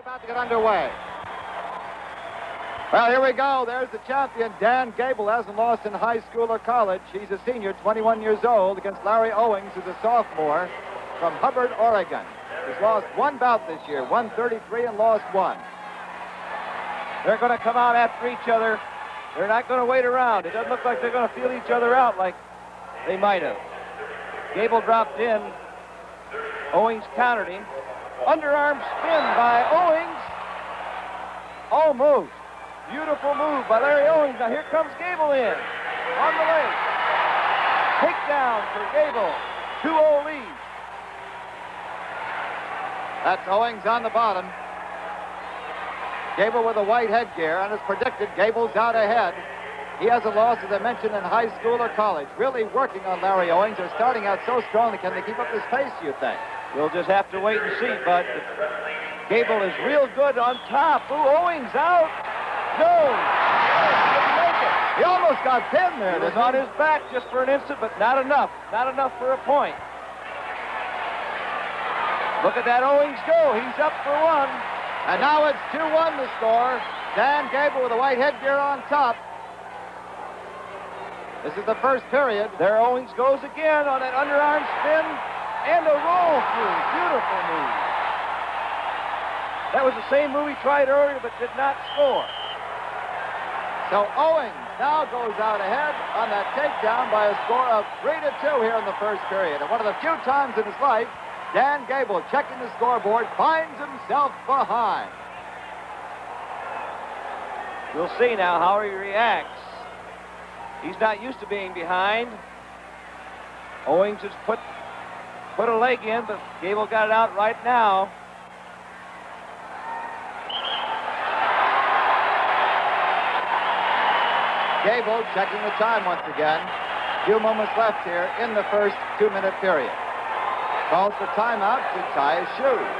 About to get underway. Well, here we go. There's the champion. Dan Gable hasn't lost in high school or college. He's a senior, 21 years old, against Larry Owings, who's a sophomore from Hubbard, Oregon. He's lost one bout this year, 133, and lost one. They're going to come out after each other. They're not going to wait around. It doesn't look like they're going to feel each other out like they might have. Gable dropped in. Owings countered him. Underarm spin by Owings. Almost. Beautiful move by Larry Owings. Now here comes Gable in. On the leg. Takedown for Gable. 2-0 lead. That's Owings on the bottom. Gable with a white headgear, and as predicted, Gable's out ahead. He hasn't lost, as I mentioned, in high school or college. Really working on Larry Owings. They're starting out so strongly. Can they keep up this pace, you think? We'll just have to wait and see, but Gable is real good on top. Ooh, Owings out. No. Didn't make it. He almost got pinned there. He was on his back just for an instant, but not enough. Not enough for a point. Look at that Owings go. He's up for one. And now it's 2-1 the score. Dan Gable with a white headgear on top. This is the first period. There Owings goes again on that underarm spin. And a roll through. Beautiful move. That was the same move he tried earlier, but did not score. So Owings now goes out ahead on that takedown by a score of 3-2 here in the first period. And one of the few times in his life, Dan Gable, checking the scoreboard, finds himself behind. We'll see now how he reacts. He's not used to being behind. Owings has put a leg in, but Gable got it out right now. Gable checking the time once again. Few moments left here in the first 2-minute period. Calls for timeout to tie his shoes.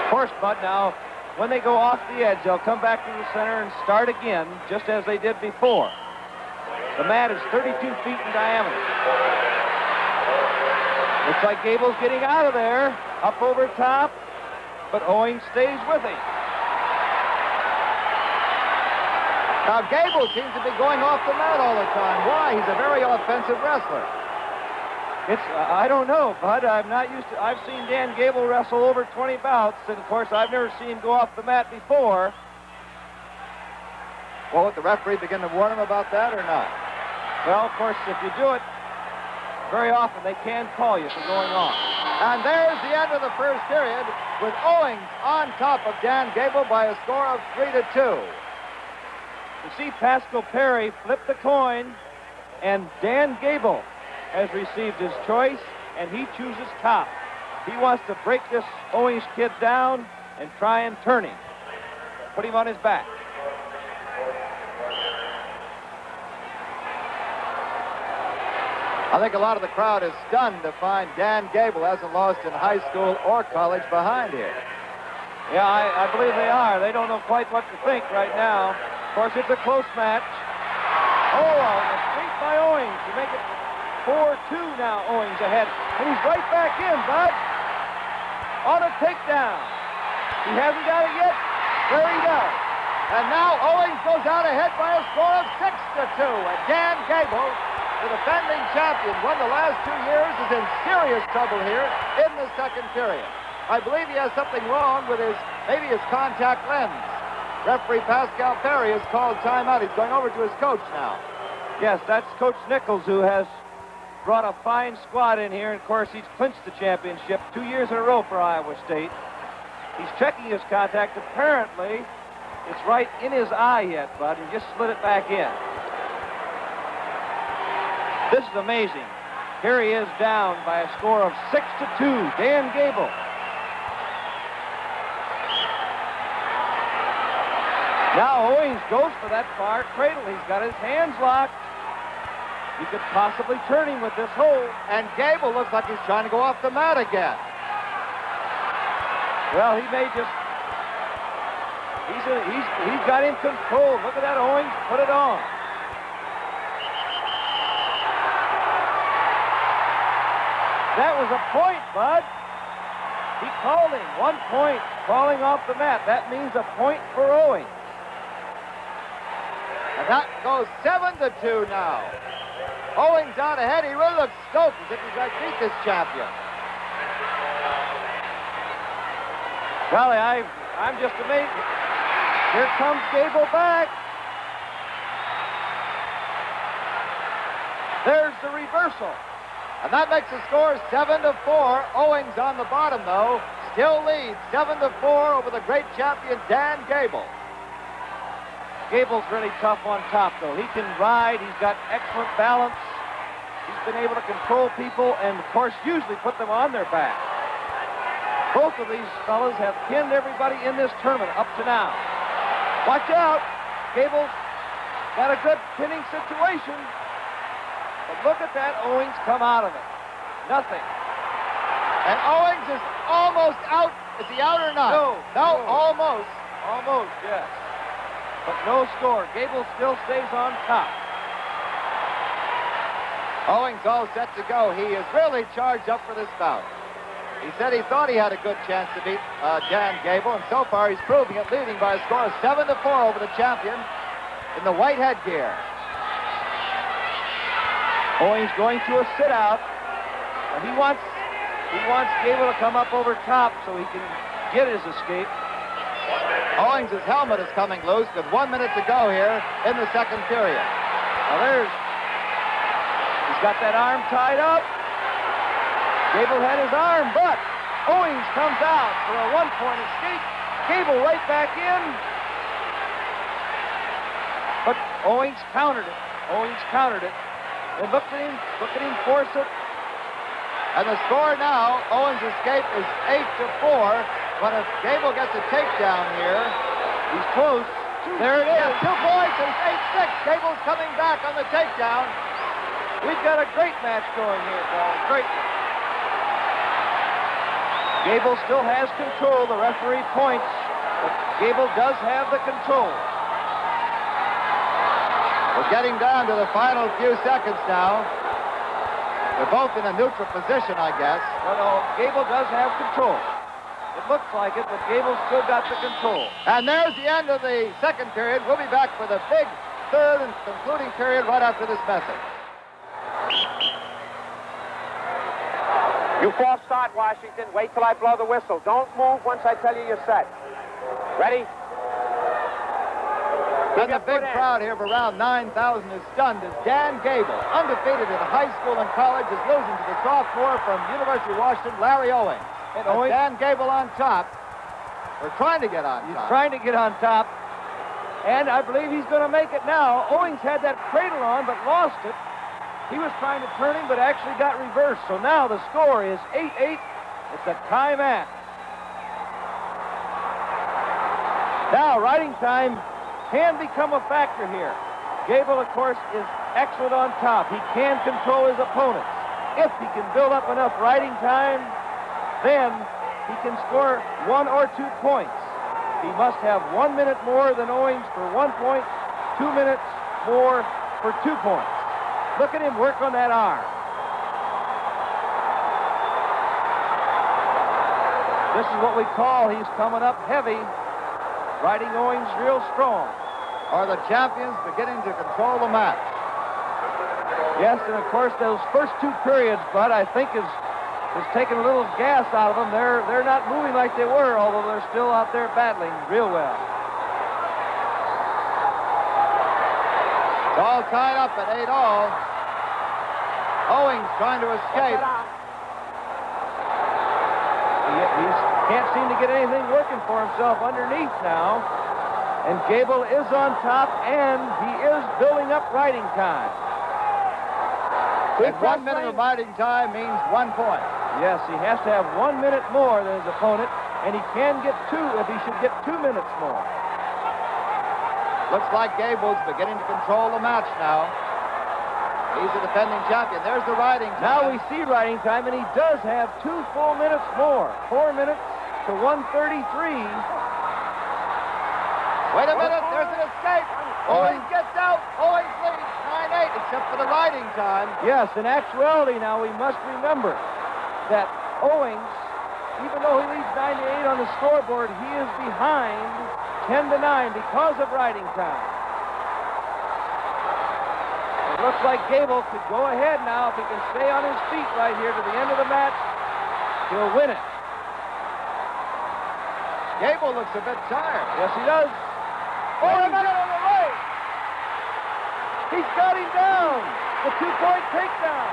Of course, Bud, now, when they go off the edge, they'll come back to the center and start again, just as they did before. The mat is 32 feet in diameter. Looks like Gable's getting out of there, up over top, but Owings stays with him. Now, Gable seems to be going off the mat all the time. Why? He's a very offensive wrestler. I don't know, Bud. I'm not used to... I've seen Dan Gable wrestle over 20 bouts, and, of course, I've never seen him go off the mat before. Well, would the referee begin to warn him about that or not? Well, of course, if you do it very often, they can call you for going off. And there's the end of the first period, with Owings on top of Dan Gable by a score of 3-2. You see Pascal Perry flip the coin, and Dan Gable has received his choice, and he chooses top. He wants to break this Owings kid down and try and turn him, put him on his back. I think a lot of the crowd is stunned to find Dan Gable hasn't lost in high school or college behind here. Yeah, I believe they are. They don't know quite what to think right now. Of course, it's a close match. Oh, a streak by Owings to make it 4-2 now. Owings ahead. And he's right back in, Bud. On a takedown. He hasn't got it yet. There he does. And now Owings goes out ahead by a score of 6-2. And Dan Gable, the defending champion, won the last 2 years, is in serious trouble here in the second period. I believe he has something wrong with maybe his contact lens. Referee Pascal Perry has called timeout. He's going over to his coach now. Yes, that's Coach Nichols, who has brought a fine squad in here. And, of course, he's clinched the championship 2 years in a row for Iowa State. He's checking his contact. Apparently, it's right in his eye yet, Bud. He just slid it back in. This is amazing. Here he is down by a score of 6-2. Dan Gable. Now Owings goes for that far cradle. He's got his hands locked. He could possibly turn him with this hold. And Gable looks like he's trying to go off the mat again. Well, he may just... He's got him controlled. Look at that, Owings. Put it on. That was a point, Bud. He called him. 1 point, falling off the mat. That means a point for Owings. And that goes 7-2 now. Owings out ahead. He really looks stoked as if he's going to beat this champion. Golly, I'm just amazed. Here comes Gable back. There's the reversal. And that makes the score 7-4. Owings on the bottom, though, still leads 7-4 over the great champion, Dan Gable. Gable's really tough on top, though. He can ride. He's got excellent balance. He's been able to control people and, of course, usually put them on their back. Both of these fellas have pinned everybody in this tournament up to now. Watch out. Gable's got a good pinning situation. But look at that Owings come out of it. Nothing. And Owings is almost out. Is he out or not? No, almost. Almost, yes. But no score. Gable still stays on top. Owings all set to go. He is really charged up for this bout. He said he thought he had a good chance to beat Dan Gable, and so far he's proving it, leading by a score of 7-4 over the champion in the white headgear. Owings going to a sit-out. He wants Gable to come up over top so he can get his escape. Owings' helmet is coming loose with 1 minute to go here in the second period. Now he's got that arm tied up. Gable had his arm, but Owings comes out for a 1-point escape. Gable right back in. But Owings countered it. And look at him force it. And the score now, Owings' escape is 8-4. But if Gable gets a takedown here, he's close. There it is. Yeah, 2 points. It's 8-6. Gable's coming back on the takedown. We've got a great match going here, fellas. Great match. Gable still has control. The referee points, but Gable does have the control. We're getting down to the final few seconds now. They're both in a neutral position, I guess. But Gable does have control. It looks like it, but Gable's still got the control. And there's the end of the second period. We'll be back for the big third and concluding period right after this message. You false start, Washington. Wait till I blow the whistle. Don't move once I tell you you're set. Ready? And the big crowd here of around 9,000 is stunned as Dan Gable, undefeated in high school and college, is losing to the sophomore from University of Washington, Larry Owings. And Dan Gable on top. We're trying to get on top. He's trying to get on top. And I believe he's going to make it now. Owings had that cradle on, but lost it. He was trying to turn him, but actually got reversed. So now the score is 8-8. It's a tie match. Now, riding time can become a factor here. Gable, of course, is excellent on top. He can control his opponents. If he can build up enough riding time, then he can score 1 or 2 points. He must have 1 minute more than Owings for 1 point, 2 minutes more for 2 points. Look at him work on that arm. This is what we call he's coming up heavy, riding Owings real strong. Are the champions beginning to control the match? Yes, and of course those first 2 periods, Bud, I think is taking a little gas out of them. They're not moving like they were, although they're still out there battling real well. It's all tied up at 8-all. Owings trying to escape. He can't seem to get anything working for himself underneath now. And Gable is on top, and he is building up riding time. And 1 minute of riding time means 1 point. Yes, he has to have 1 minute more than his opponent, and he can get 2 if he should get 2 minutes more. Looks like Gable's beginning to control the match now. He's the defending champion. There's the riding time. Now we see riding time, and he does have 2 full minutes more. 4 minutes to 1:33. Wait a minute, there's an escape. Owings gets out. Owings leads 9-8, except for the riding time. Yes, in actuality now we must remember that Owings, even though he 9-8 on the scoreboard. He is behind 10-9 because of riding time. It looks like Gable could go ahead now if he can stay on his feet right here to the end of the match. He'll win it. Gable looks a bit tired. Yes, he does. Oh, I got it on the right. He's got him down. The 2-point takedown.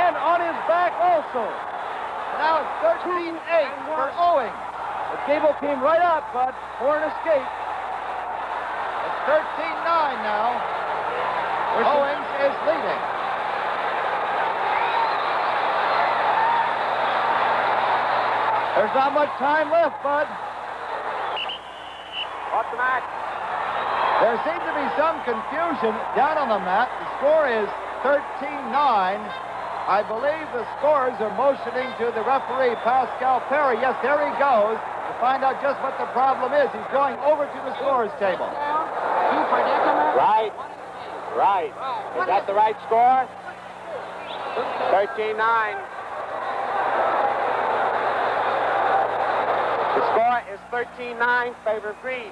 And on his back also. Now it's 13-8 for Owings. But Gable came right up, but for an escape. It's 13-9 now. Owings is leading. There's not much time left, bud. What's the match? There seems to be some confusion down on the mat. The score is 13-9. I believe the scorers are motioning to the referee, Pascal Perry. Yes, there he goes to find out just what the problem is. He's going over to the scorers table. Right. Right. Is that the right score? 13-9. The score is 13-9, favor of green.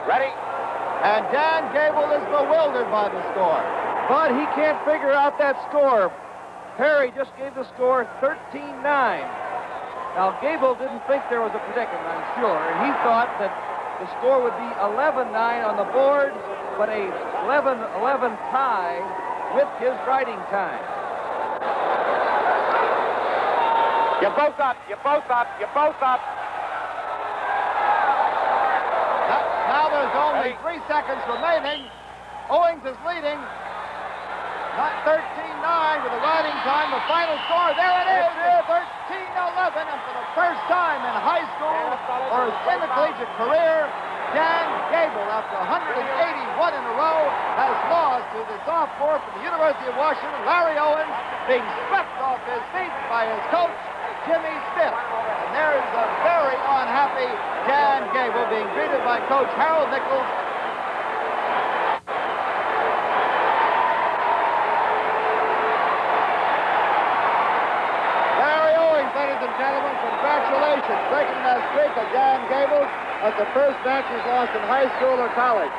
Ready? And Dan Gable is bewildered by the score. But he can't figure out that score. Perry just gave the score 13-9. Now, Gable didn't think there was a predicament, I'm sure, and he thought that the score would be 11-9 on the board, but a 11-11 tie with his riding time. You're both up. You're both up. You're both up. Now there's only 3 seconds remaining. Owings is leading. 13-9 with the riding time. The final score, there it is. 13-11. And for the first time in high school or in the collegiate career, Dan Gable, after 181 in a row, has lost to the sophomore from the University of Washington, Larry Owings, being swept off his feet by his coach, Jimmy Smith. And there is a very unhappy Dan Gable being greeted by Coach Harold Nichols. Larry Owings, ladies and gentlemen, congratulations. Breaking that streak of Dan Gable. That's the first match he's lost in high school or college.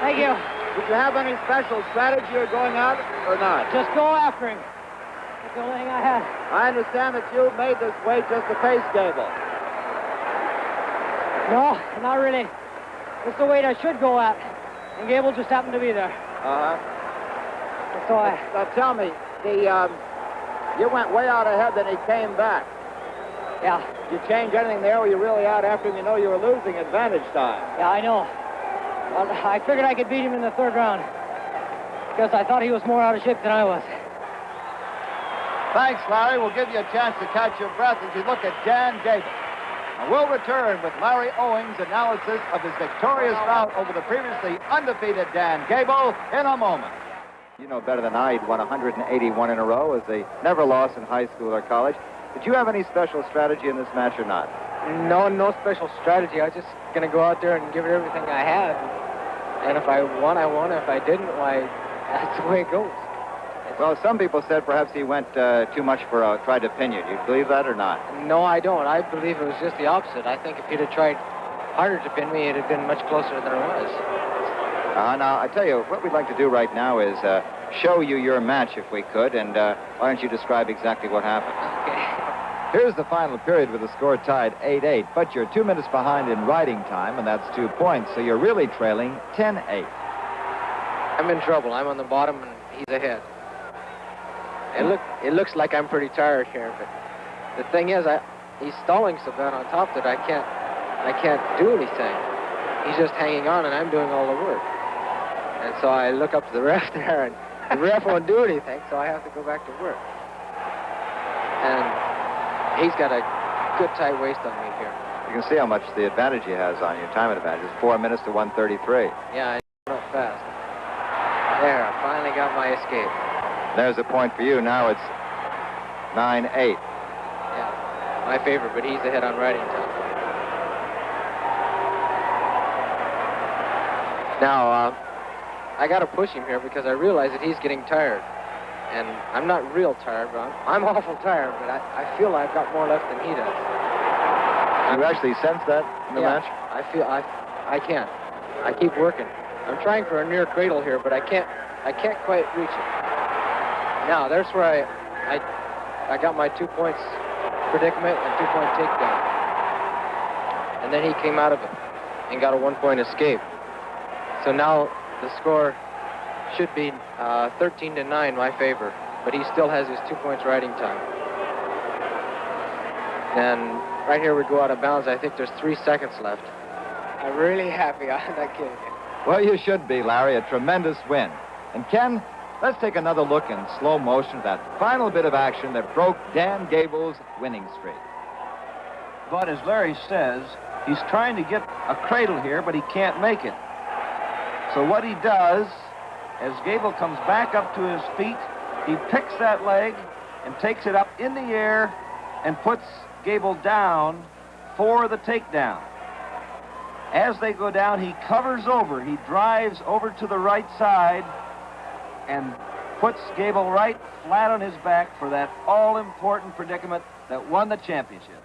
Thank you. Did you have any special strategy or going out or not? Just go after him. That's the only thing I had. I understand that you made this weight just to face Gable. No, not really. It's the weight I should go at. And Gable just happened to be there. Uh-huh. That's all I... Now tell me, you went way out ahead, then he came back. Yeah. Did you change anything there? Were you really out after him? You know you were losing advantage time. Yeah, I know. Well, I figured I could beat him in the third round. Because I thought he was more out of shape than I was. Thanks, Larry. We'll give you a chance to catch your breath as you look at Dan Gable. And we'll return with Larry Owings' analysis of his victorious bout over the previously undefeated Dan Gable in a moment. You know better than I, he'd won 181 in a row as they never lost in high school or college. Did you have any special strategy in this match or not? No special strategy. I was just going to go out there and give it everything I had. And if I won, I won. If I didn't, why, that's the way it goes. Well, some people said perhaps he went too much for a tried to pin you. Do you believe that or not? No, I don't. I believe it was just the opposite. I think if he'd have tried harder to pin me, it'd have been much closer than it was. Now, I tell you, what we'd like to do right now is show you your match, if we could, and why don't you describe exactly what happened? Okay. Here's the final period with the score tied 8-8, but you're 2 minutes behind in riding time, and that's 2 points, so you're really trailing 10-8. I'm in trouble. I'm on the bottom, and he's ahead. It looks like I'm pretty tired here, but the thing is, he's stalling so bad on top that I can't do anything. He's just hanging on, and I'm doing all the work. And so I look up to the ref there, and the ref won't do anything, so I have to go back to work. And he's got a good tight waist on me here. You can see how much the advantage he has on you, time advantage. It's 4 minutes to 1:33. Yeah, I went up fast. There, I finally got my escape. There's a point for you. Now it's 9-8. Yeah, my favorite, but he's ahead on riding time. Now, I got to push him here because I realize that he's getting tired. And I'm not real tired, but I'm awful tired, but I feel I've got more left than he does. You actually sense that in the match? I feel I can't. I keep working. I'm trying for a near cradle here, but I can't quite reach it. Now, there's where I got my 2 points predicament and 2-point takedown. And then he came out of it and got a 1-point escape. So now the score should be 13-9 my favor, but he still has his 2 points riding time. And right here we go out of bounds. I think there's 3 seconds left. I'm really happy. I'm not kidding. Well, you should be, Larry. A tremendous win. And Ken, let's take another look in slow motion at that final bit of action that broke Dan Gable's winning streak. But as Larry says, he's trying to get a cradle here, but he can't make it. So what he does, as Gable comes back up to his feet, he picks that leg and takes it up in the air and puts Gable down for the takedown. As they go down, he covers over. He drives over to the right side and puts Gable right flat on his back for that all-important predicament that won the championship.